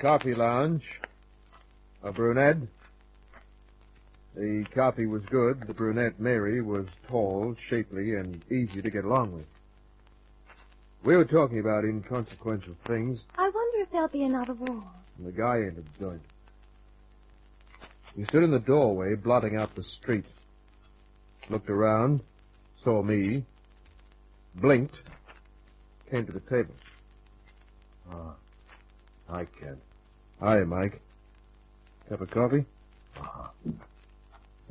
coffee lounge. A brunette. The coffee was good. The brunette, Mary, was tall, shapely, and easy to get along with. We were talking about inconsequential things. I wonder if there'll be another war. And the guy entered the joint. He stood in the doorway, blotting out the street. Looked around, saw me, blinked, came to the table. Hi, Ken. Hi, Mike. Cup of coffee? Uh-huh.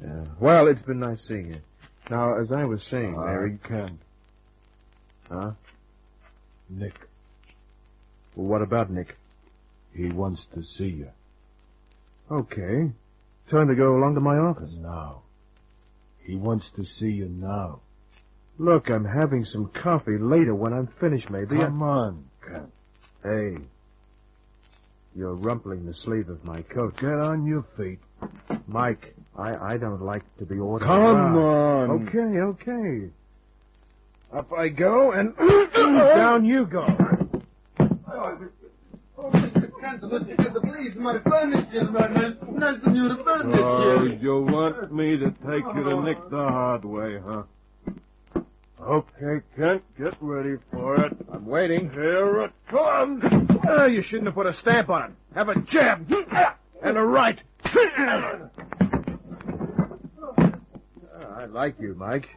Yeah. Well, it's been nice seeing you. Now, as I was saying, Mary... Ken. Huh? Nick. Well, what about Nick? He wants to see you. Okay. Time to go along to my office. Now. He wants to see you now. Look, I'm having some coffee later when I'm finished, maybe. Come on, Ken. Hey. You're rumpling the sleeve of my coat. Get on your feet. Mike, I don't like to be ordered Come around. on. Okay. Up I go, and down you go. Please, my furniture, nothing your furniture. Oh, you want me to take you to Nick the hard way, huh? Okay, Kent, get ready for it. I'm waiting. Here it comes. You shouldn't have put a stamp on it. Have a jab. And a right. I like you, Mike.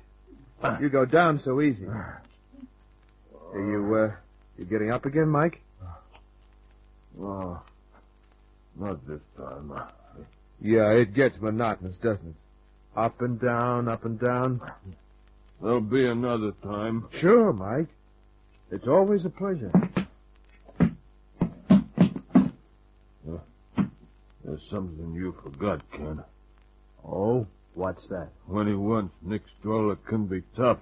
You go down so easy. You getting up again, Mike? Oh, not this time. Yeah, it gets monotonous, doesn't it? Up and down, up and down. There'll be another time. Sure, Mike. It's always a pleasure. There's something you forgot, Ken. Oh, what's that? When he wants, Nick Stroller can be tough.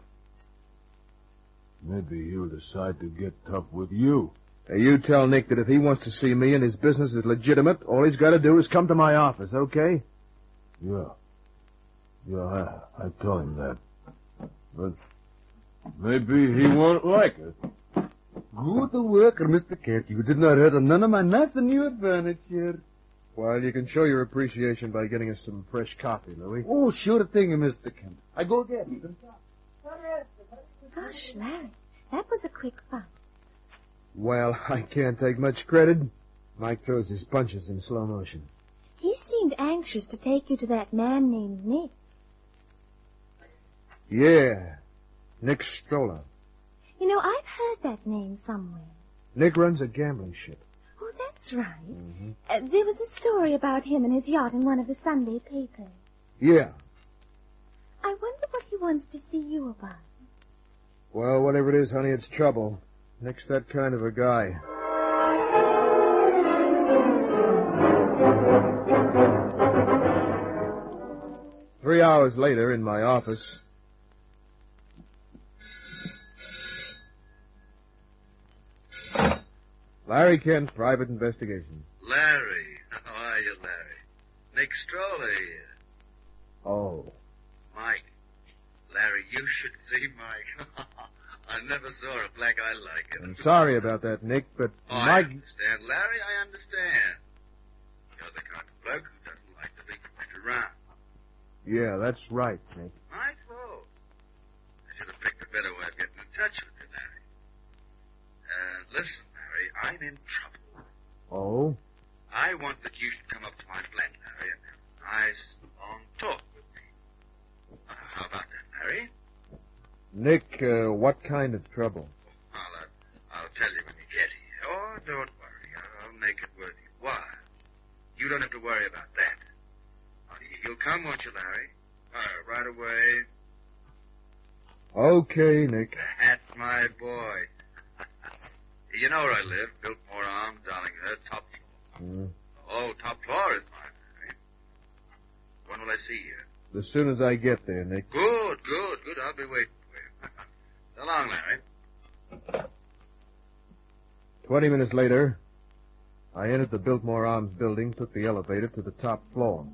Maybe he'll decide to get tough with you. You tell Nick that if he wants to see me and his business is legitimate, all he's got to do is come to my office, okay? Yeah. Yeah, I tell him that. But maybe he won't like it. Good worker, Mr. Kent. You did not hurt none of my nice new furniture. Well, you can show your appreciation by getting us some fresh coffee, Louis. Oh, sure thing, Mr. Kent. I go get it. Gosh, Larry, that was a quick fight. Well, I can't take much credit. Mike throws his punches in slow motion. He seemed anxious to take you to that man named Nick. Yeah, Nick Stroller. You know, I've heard that name somewhere. Nick runs a gambling ship. Oh, that's right. Mm-hmm. There was a story about him and his yacht in one of the Sunday papers. Yeah. I wonder what he wants to see you about. Well, whatever it is, honey, it's trouble. Nick's that kind of a guy. Three hours later, in my office... Larry Kent, private investigation. Larry. How are you, Larry? Nick Stroller here. Oh. Mike. Larry, you should see Mike. I never saw a black eye like it. I'm sorry about that, Nick, but Oh, Mike... I understand, Larry, I understand. You're the kind of bloke who doesn't like to be pushed around. Yeah, that's right, Nick. My fault. I should have picked a better way of getting in touch with you, Larry. Listen, Larry, I'm in trouble. Oh? I want that you should come up to my flat, Larry, and have a nice, long talk with me. How about that, Larry? Nick, what kind of trouble? I'll tell you when you get here. Oh, don't worry. I'll make it worth your while. You don't have to worry about that. You'll come, won't you, Larry? Right away. Okay, Nick. That's my boy. You know where I live. Biltmore Arms, Darlinghurst, top floor. Oh, top floor is mine, Larry. When will I see you? As soon as I get there, Nick. Good. I'll be waiting for you. So long, Larry. 20 minutes later, I entered the Biltmore Arms building, took the elevator to the top floor.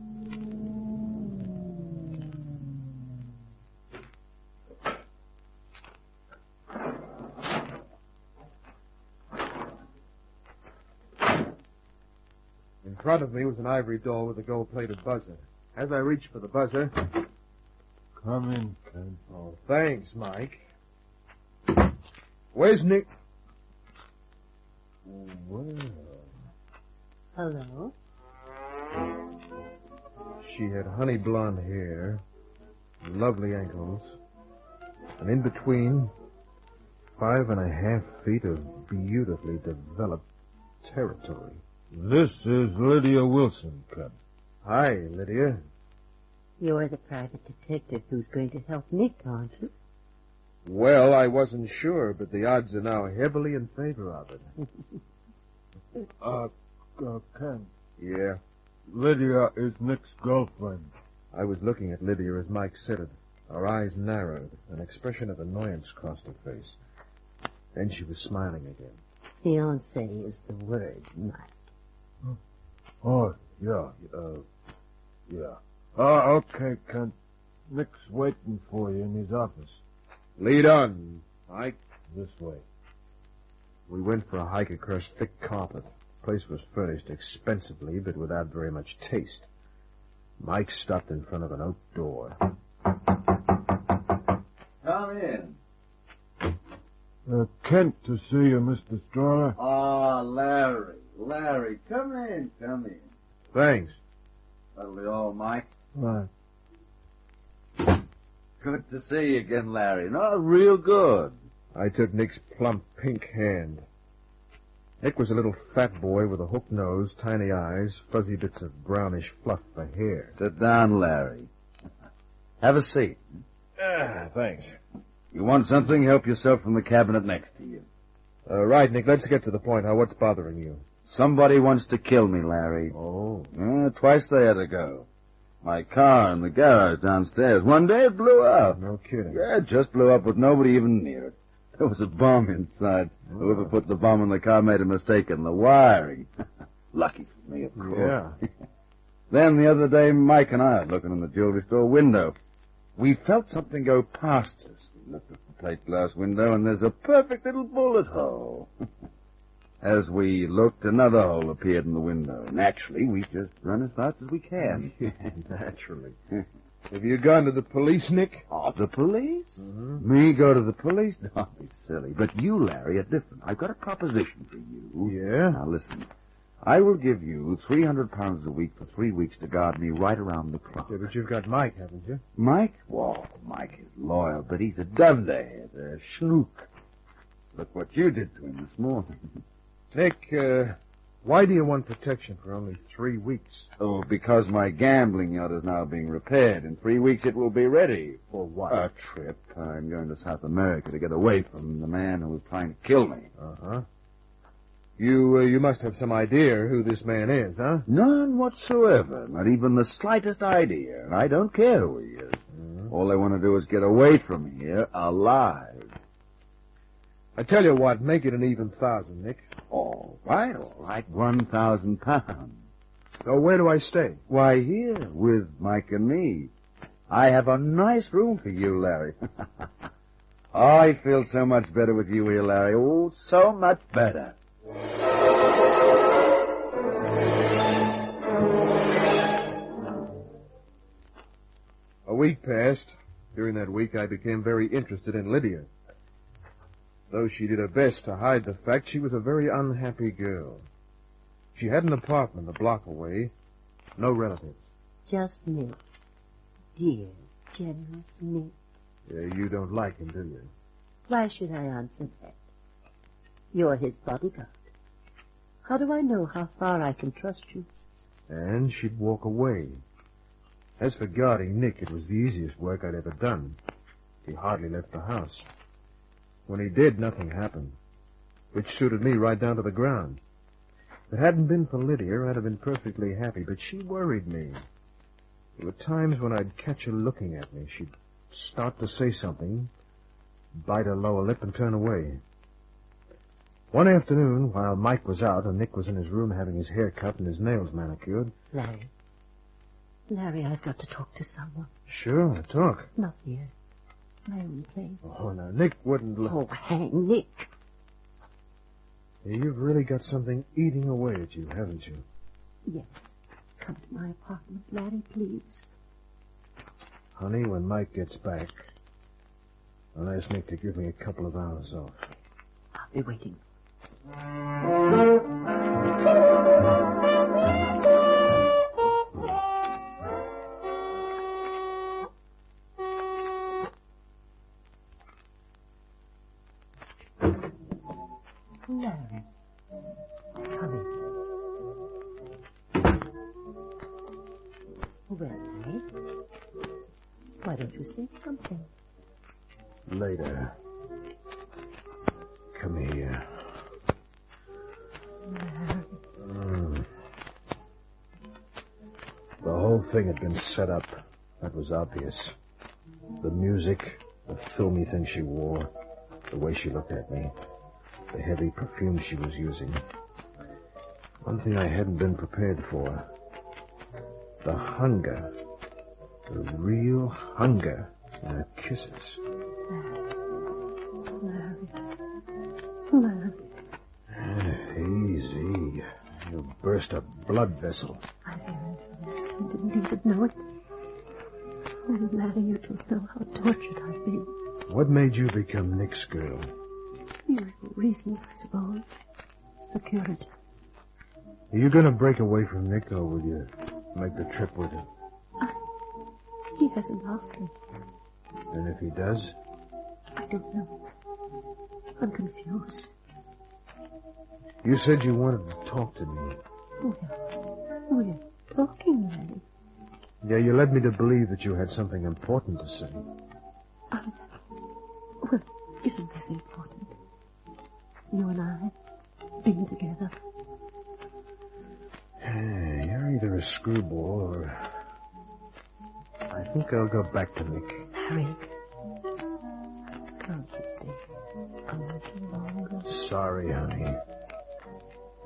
front of me was an ivory door with a gold-plated buzzer. As I reached for the buzzer... Come in, Kent. Oh, thanks, Mike. Where's Nick? Well... Hello? She had honey blonde hair, lovely ankles, and in between, 5.5 feet of beautifully developed territory. This is Lydia Wilson, Kent. Hi, Lydia. You're the private detective who's going to help Nick, aren't you? Well, I wasn't sure, but the odds are now heavily in favor of it. Kent. Yeah. Lydia is Nick's girlfriend. I was looking at Lydia as Mike said it. Her eyes narrowed. An expression of annoyance crossed her face. Then she was smiling again. Fiancé is the word, Mike. Oh, yeah. Okay, Kent. Nick's waiting for you in his office. Lead on, Mike. This way. We went for a hike across thick carpet. The place was furnished expensively, but without very much taste. Mike stopped in front of an oak door. Come in. Kent to see you, Mr. Stoller. Ah, Larry, come in. Thanks. That'll be all, Mike. Right. Good to see you again, Larry. No, real good. I took Nick's plump pink hand. Nick was a little fat boy with a hooked nose, tiny eyes, fuzzy bits of brownish fluff for hair. Sit down, Larry. Have a seat. Thanks. You want something, help yourself from the cabinet next to you. Right, Nick, let's get to the point. Now, what's bothering you? Somebody wants to kill me, Larry. Oh. Twice they had to go. My car in the garage downstairs. One day it blew up. No kidding. Yeah, it just blew up with nobody even near it. There was a bomb inside. Oh. Whoever put the bomb in the car made a mistake in the wiring. Lucky for me, of course. Yeah. Then the other day, Mike and I are looking in the jewelry store window. We felt something go past us. We looked at the plate glass window, and there's a perfect little bullet hole. As we looked, another hole appeared in the window. Naturally, we just run as fast as we can. Naturally. Have you gone to the police, Nick? Oh, the police? Mm-hmm. Me go to the police? Don't be silly. But you, Larry, are different. I've got a proposition for you. Yeah? Now, listen. I will give you £300 a week for 3 weeks to guard me right around the clock. Yeah, but you've got Mike, haven't you? Mike? Well, Mike is loyal, but he's a dunderhead, a schnook. Look what you did to him this morning. Nick, why do you want protection for only 3 weeks? Oh, because my gambling yacht is now being repaired. In 3 weeks it will be ready. For what? A trip. I'm going to South America to get away from the man who was trying to kill me. Uh-huh. You must have some idea who this man is, huh? None whatsoever. Not even the slightest idea. I don't care who he is. Mm-hmm. All I want to do is get away from here alive. I tell you what, make it an even 1,000, Nick. All right. 1,000 pounds. So where do I stay? Why, here, with Mike and me. I have a nice room for you, Larry. I feel so much better with you here, Larry. Oh, so much better. A week passed. During that week, I became very interested in Lydia. Though she did her best to hide the fact, she was a very unhappy girl. She had an apartment a block away, no relatives. Just Nick. Dear, generous Nick. You don't like him, do you? Why should I answer that? You're his bodyguard. How do I know how far I can trust you? And she'd walk away. As for guarding Nick, it was the easiest work I'd ever done. He hardly left the house. When he did, nothing happened, which suited me right down to the ground. If it hadn't been for Lydia, I'd have been perfectly happy, but she worried me. There were times when I'd catch her looking at me. She'd start to say something, bite her lower lip, and turn away. One afternoon, while Mike was out and Nick was in his room having his hair cut and his nails manicured... Larry, I've got to talk to someone. Sure, talk. Not here. My own place. Oh, now, Nick wouldn't... Oh, hang Nick. You've really got something eating away at you, haven't you? Yes. Come to my apartment, Larry, please. Honey, when Mike gets back, I'll ask Nick to give me a couple of hours off. I'll be waiting. Larry, come in. Well, Larry, why don't you say something? Later. Come here. The whole thing had been set up. That was obvious. The music, the filmy thing she wore, the way she looked at me, the heavy perfume she was using. One thing I hadn't been prepared for. The hunger. The real hunger in her kisses. Larry. Easy. You burst a blood vessel. I yearned for this. I didn't even know it. Oh, Larry, you don't know how tortured I've been. What made you become Nick's girl? Usual reasons, I suppose. Security. Are you going to break away from Nick, or will you make the trip with him? He hasn't asked me. And if he does? I don't know. I'm confused. You said you wanted to talk to me. We're talking, Larry. Yeah, you led me to believe that you had something important to say. Well, isn't this important? You and I, being together. You're either a screwball or... I think I'll go back to Nick. Harry, can't you stay a little longer? Sorry, honey.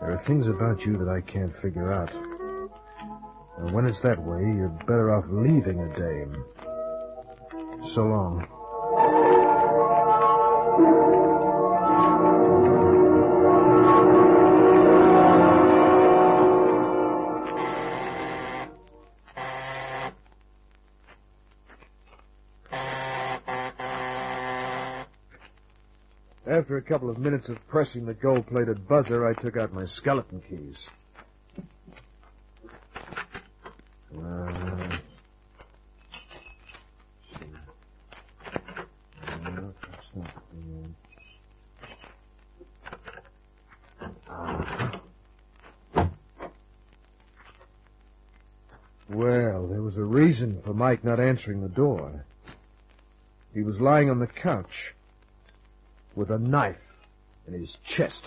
There are things about you that I can't figure out. And when it's that way, you're better off leaving a dame. So long. After a couple of minutes of pressing the gold-plated buzzer, I took out my skeleton keys. Well, there was a reason for Mike not answering the door. He was lying on the couch with a knife in his chest.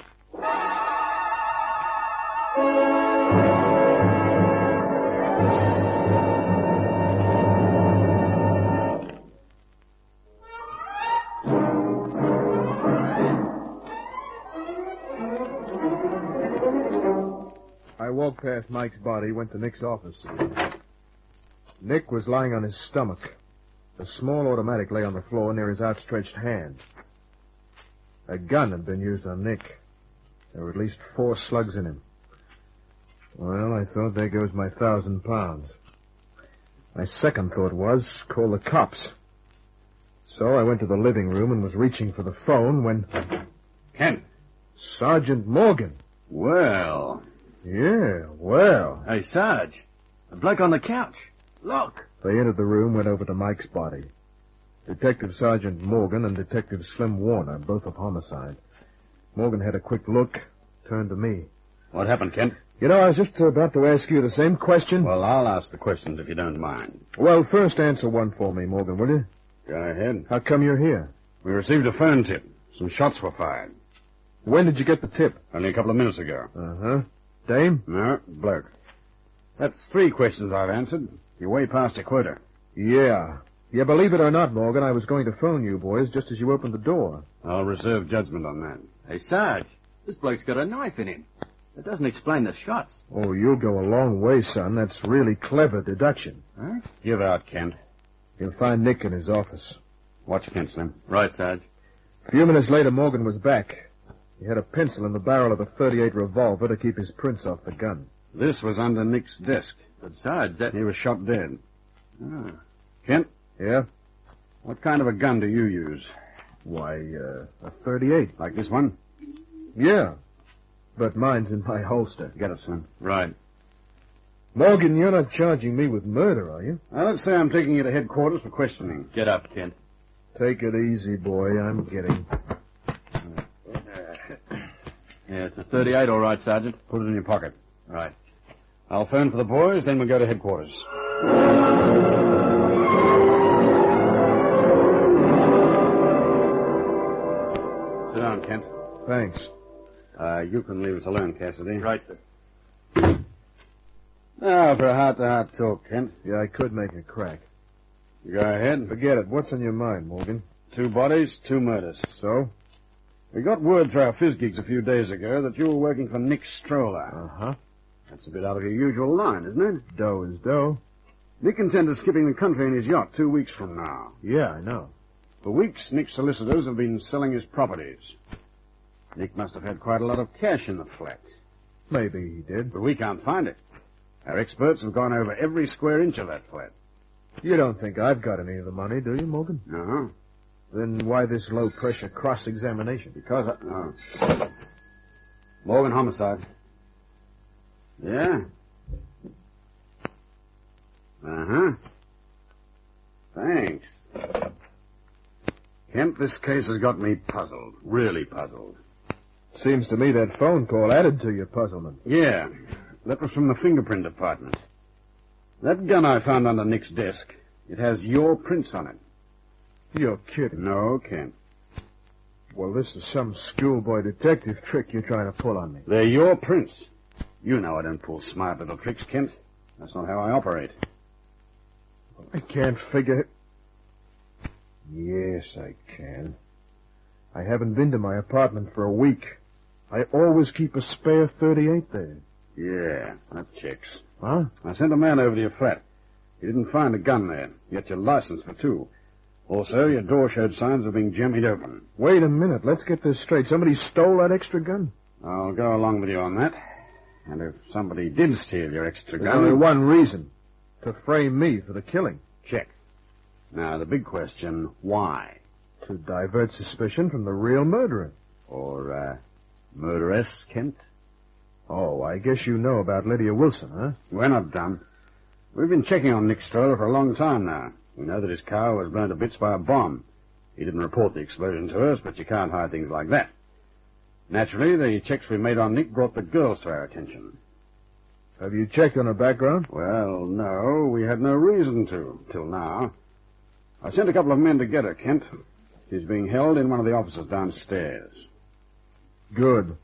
I walked past Mike's body, went to Nick's office. Nick was lying on his stomach. A small automatic lay on the floor near his outstretched hand. A gun had been used on Nick. There were at least 4 slugs in him. Well, I thought, there goes my 1,000 pounds. My second thought was, call the cops. So I went to the living room and was reaching for the phone when... Kent. Sergeant Morgan. Well. Yeah, well. Hey, Sarge. The bloke on the couch. Look. They entered the room, went over to Mike's body. Detective Sergeant Morgan and Detective Slim Warner, both of homicide. Morgan had a quick look, turned to me. What happened, Kent? You know, I was just about to ask you the same question. Well, I'll ask the questions if you don't mind. Well, first answer one for me, Morgan, will you? Go ahead. How come you're here? We received a phone tip. Some shots were fired. When did you get the tip? Only a couple of minutes ago. Uh-huh. Dame? No, bloke. That's 3 questions I've answered. You're way past your quota. Yeah. Yeah, believe it or not, Morgan, I was going to phone you boys just as you opened the door. I'll reserve judgment on that. Hey, Sarge, this bloke's got a knife in him. That doesn't explain the shots. Oh, you'll go a long way, son. That's really clever deduction. Huh? Give out, Kent. You'll find Nick in his office. Watch Kent, Slim. Right, Sarge. A few minutes later, Morgan was back. He had a pencil in the barrel of a .38 revolver to keep his prints off the gun. This was under Nick's desk. Besides, that... He was shot dead. Ah. Kent, Yeah? what kind of a gun do you use? Why, a 38. Like this one? Yeah. But mine's in my holster. Get it, son. Right. Morgan, you're not charging me with murder, are you? Now, let's say I'm taking you to headquarters for questioning. Get up, Kent. Take it easy, boy. I'm getting. Yeah, it's a 38, all right, Sergeant. Put it in your pocket. Right. I'll phone for the boys, then we'll go to headquarters. Sit down, Kent. Thanks. You can leave us alone, Cassidy. Right, sir. Now, for a heart-to-heart talk, Kent. Yeah, I could make a crack. Go ahead. Forget it. What's on your mind, Morgan? 2 bodies, 2 murders. So? We got word through our fizz gigs a few days ago that you were working for Nick Stroller. Uh-huh. That's a bit out of your usual line, isn't it? Dough is dough. Nick intended skipping the country in his yacht 2 weeks from now. Yeah, I know. For weeks, Nick's solicitors have been selling his properties. Nick must have had quite a lot of cash in the flat. Maybe he did. But we can't find it. Our experts have gone over every square inch of that flat. You don't think I've got any of the money, do you, Morgan? No. Then why this low-pressure cross-examination? Because Morgan homicide. Yeah. Uh-huh. Thanks. Kent, this case has got me puzzled. Really puzzled. Seems to me that phone call added to your puzzlement. Yeah. That was from the fingerprint department. That gun I found under Nick's desk, it has your prints on it. You're kidding. No, Kent. Well, this is some schoolboy detective trick you're trying to pull on me. They're your prints. You know I don't pull smart little tricks, Kent. That's not how I operate. I can't figure it. Yes, I can. I haven't been to my apartment for a week. I always keep a spare 38 there. Yeah, that checks. Huh? I sent a man over to your flat. He didn't find a gun there, yet your license for 2. Also, your door showed signs of being jimmied open. Wait a minute. Let's get this straight. Somebody stole that extra gun? I'll go along with you on that. And if somebody did steal your extra There's gun... only one reason. To frame me for the killing. Check. Now, the big question, why? To divert suspicion from the real murderer. Or, murderess, Kent? Oh, I guess you know about Lydia Wilson, huh? We're not done. We've been checking on Nick Stroller for a long time now. We know that his car was burned to bits by a bomb. He didn't report the explosion to us, but you can't hide things like that. Naturally, the checks we made on Nick brought the girls to our attention. Have you checked on her background? Well, no, we had no reason to, till now. I sent a couple of men to get her, Kent. She's being held in one of the offices downstairs. Good.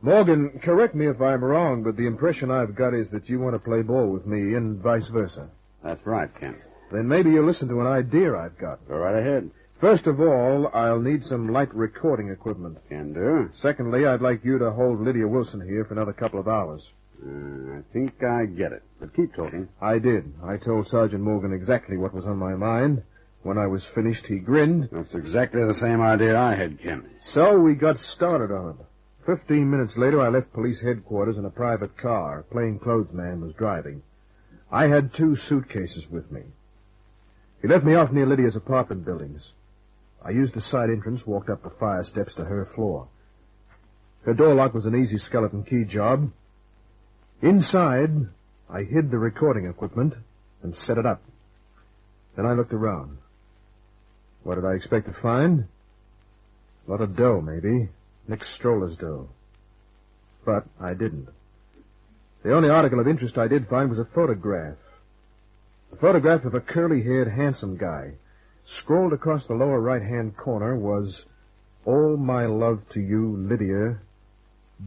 Morgan, correct me if I'm wrong, but the impression I've got is that you want to play ball with me and vice versa. That's right, Kent. Then maybe you'll listen to an idea I've got. Go right ahead. First of all, I'll need some light recording equipment. Can do. Secondly, I'd like you to hold Lydia Wilson here for another couple of hours. I think I get it. But keep talking. I did. I told Sergeant Morgan exactly what was on my mind. When I was finished, he grinned. That's exactly the same idea I had, Kent. So we got started on it. 15 minutes later, I left police headquarters in a private car. A plainclothes man was driving. I had 2 suitcases with me. He left me off near Lydia's apartment buildings. I used the side entrance, walked up the fire steps to her floor. Her door lock was an easy skeleton key job. Inside, I hid the recording equipment and set it up. Then I looked around. What did I expect to find? A lot of dough, maybe. Nick Stroller's dough. But I didn't. The only article of interest I did find was a photograph. A photograph of a curly-haired, handsome guy. Scrolled across the lower right-hand corner was, "All my love to you, Lydia,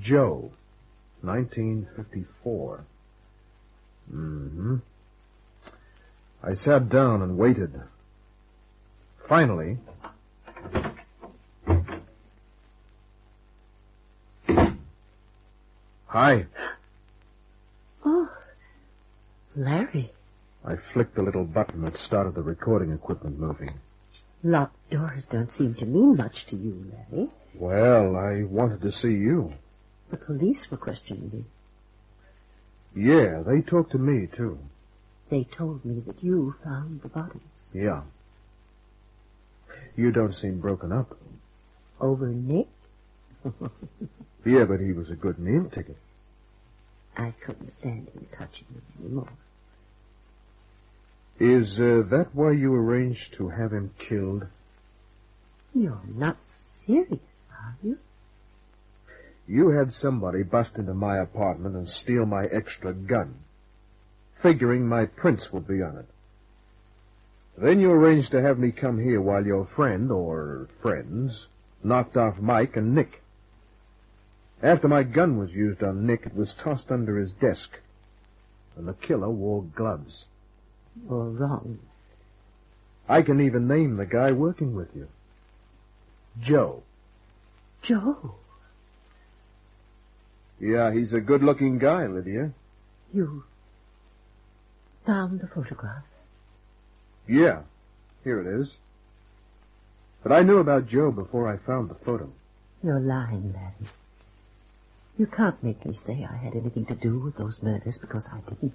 Joe, 1954. I sat down and waited. Finally, Hi. Oh, Larry. I flicked the little button that started the recording equipment moving. Locked doors don't seem to mean much to you, Larry. Well, I wanted to see you. The police were questioning you. Yeah, they talked to me, too. They told me that you found the bodies. Yeah. You don't seem broken up. Over Nick? Yeah, but he was a good meal ticket. I couldn't stand him touching me anymore. Is that why you arranged to have him killed? You're not serious, are you? You had somebody bust into my apartment and steal my extra gun, figuring my prints would be on it. Then you arranged to have me come here while your friend, or friends, knocked off Mike and Nick. After my gun was used on Nick, it was tossed under his desk, and the killer wore gloves. You're wrong. I can even name the guy working with you. Joe. Joe? Yeah, he's a good-looking guy, Lydia. You found the photograph? Yeah, here it is. But I knew about Joe before I found the photo. You're lying, Larry. You can't make me say I had anything to do with those murders because I didn't.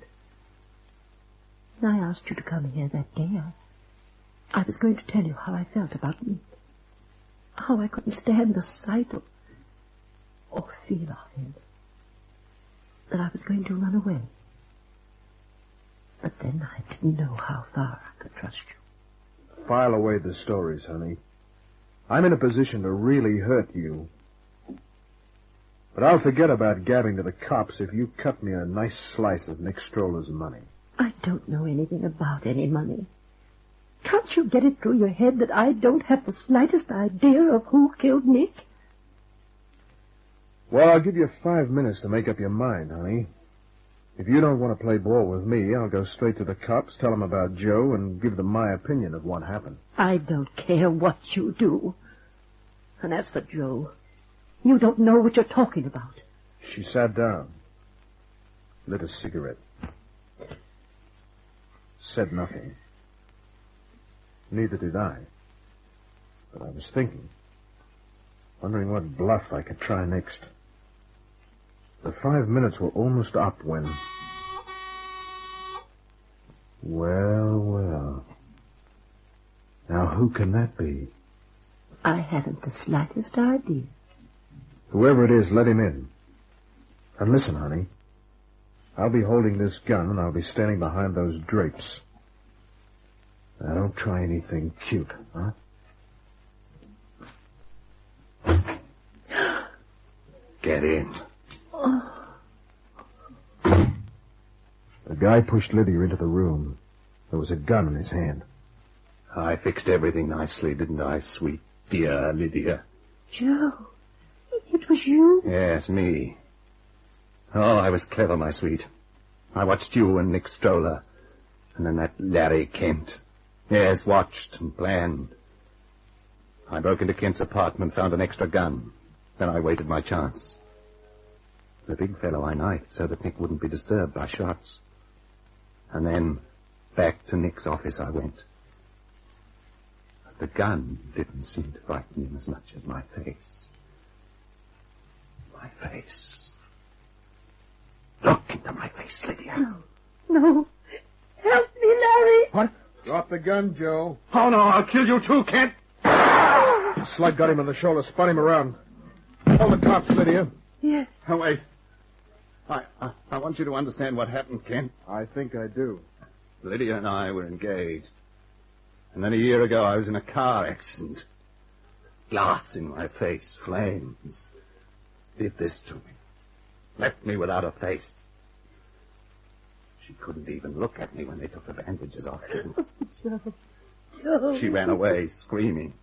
When I asked you to come here that day, I was going to tell you how I felt about Nick. How I couldn't stand the sight of or feel of him. That I was going to run away. But then I didn't know how far I could trust you. File away the stories, honey. I'm in a position to really hurt you. But I'll forget about gabbing to the cops if you cut me a nice slice of Nick Stroller's money. I don't know anything about any money. Can't you get it through your head that I don't have the slightest idea of who killed Nick? Well, I'll give you 5 minutes to make up your mind, honey. If you don't want to play ball with me, I'll go straight to the cops, tell them about Joe, and give them my opinion of what happened. I don't care what you do. And as for Joe, you don't know what you're talking about. She sat down, lit a cigarette, said nothing. Neither did I. But I was thinking, wondering what bluff I could try next. The 5 minutes were almost up when... Well. Now who can that be? I haven't the slightest idea. Whoever it is, let him in. And listen, honey. I'll be holding this gun and I'll be standing behind those drapes. Now don't try anything cute, huh? Get in. The guy pushed Lydia into the room. There was a gun in his hand. I fixed everything nicely, didn't I, sweet dear Lydia? Joe, it was you? Yes, me. Oh, I was clever, my sweet. I watched you and Nick Stroller, and then that Larry Kent. Yes, watched and planned. I broke into Kent's apartment, found an extra gun. Then I waited my chance. The big fellow I knifed so that Nick wouldn't be disturbed by shots. And then back to Nick's office I went. But the gun didn't seem to frighten him as much as my face. My face. Look into my face, Lydia. No. Help me, Larry. What? Drop the gun, Joe. Oh, no, I'll kill you too, Kent. The slug got him on the shoulder, spun him around. Call the cops, Lydia. Yes. Oh, wait. I want you to understand what happened, Kent. I think I do. Lydia and I were engaged. And then a year ago, I was in a car accident. Glass in my face, flames. Did this to me. Left me without a face. She couldn't even look at me when they took the bandages off her. Joe. She ran away, screaming.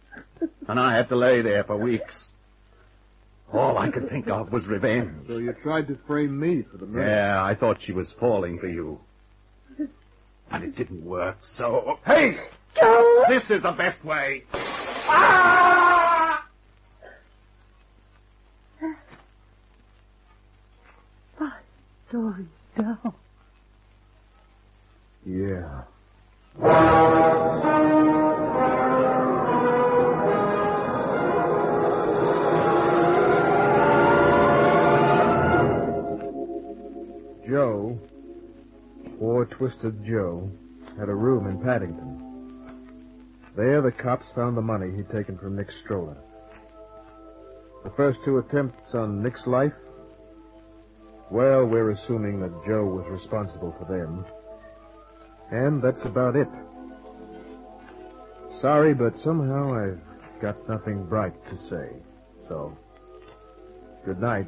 And I had to lay there for weeks. All I could think of was revenge. So you tried to frame me for the murder? Yeah, I thought she was falling for you. And it didn't work, so... Hey! Joe! This is the best way. My story's down. Yeah. Joe Twisted Joe had a room in Paddington. There, the cops found the money he'd taken from Nick Stroller. The first 2 attempts on Nick's life, well, we're assuming that Joe was responsible for them. And that's about it. Sorry, but somehow I've got nothing bright to say. So, good night.